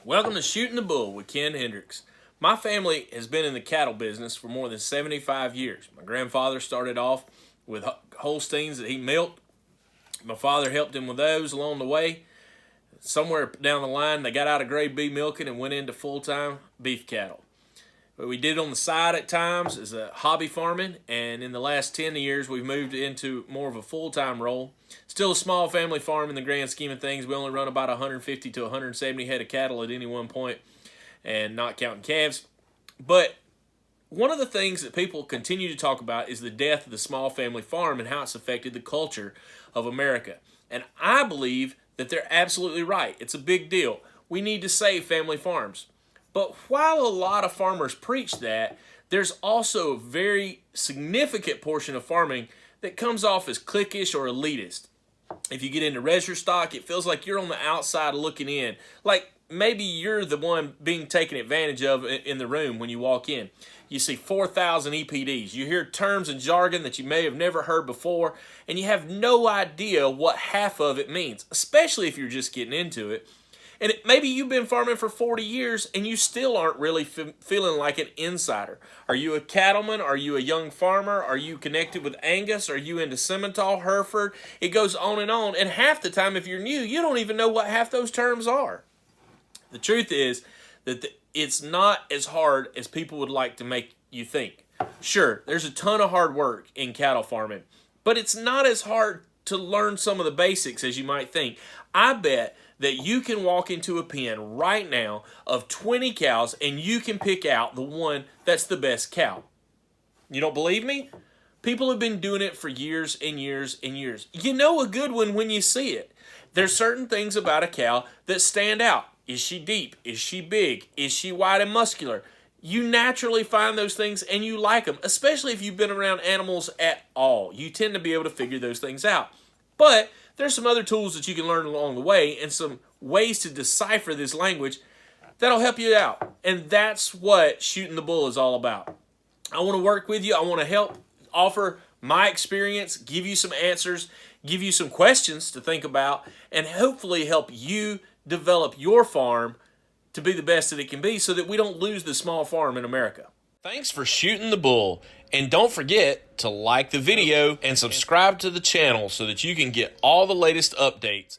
Welcome to Shootin the Bull with Ken Hendricks. My family has been in the cattle business for more than 75 years. My grandfather started off with Holsteins that he milked. My father helped him with those along the way. Somewhere down the line, they got out of grade B milking and went into full-time beef cattle. What we did on the side at times is a hobby farming, and in the last 10 years, we've moved into more of a full-time role. Still a small family farm in the grand scheme of things. We only run about 150 to 170 head of cattle at any one point, and not counting calves. But one of the things that people continue to talk about is the death of the small family farm and how it's affected the culture of America. And I believe that they're absolutely right. It's a big deal. We need to save family farms. But while a lot of farmers preach that, there's also a very significant portion of farming that comes off as cliquish or elitist. If you get into register stock, it feels like you're on the outside looking in. Like maybe you're the one being taken advantage of in the room when you walk in. You see 4,000 EPDs. You hear terms and jargon that you may have never heard before, and you have no idea what half of it means, especially if you're just getting into it. And maybe you've been farming for 40 years and you still aren't really feeling like an insider. Are you a cattleman? Are you a young farmer? Are you connected with Angus? Are you into Simmental, Hereford? It goes on. And half the time, if you're new, you don't even know what half those terms are. The truth is that it's not as hard as people would like to make you think. Sure, there's a ton of hard work in cattle farming, but it's not as hard to learn some of the basics as you might think. I bet that you can walk into a pen right now of 20 cows and you can pick out the one that's the best cow. You don't believe me? People have been doing it for years and years and years. You know a good one when you see it. There's certain things about a cow that stand out. Is she deep? Is she big? Is she wide and muscular? You naturally find those things and you like them, especially if you've been around animals at all. You tend to be able to figure those things out. But there's some other tools that you can learn along the way and some ways to decipher this language that'll help you out. And that's what Shootin the Bull is all about. I want to work with you. I want to help offer my experience, give you some answers, give you some questions to think about, and hopefully help you develop your farm to be the best that it can be so that we don't lose the small farm in America. Thanks for Shootin the Bull. And don't forget to like the video and subscribe to the channel so that you can get all the latest updates.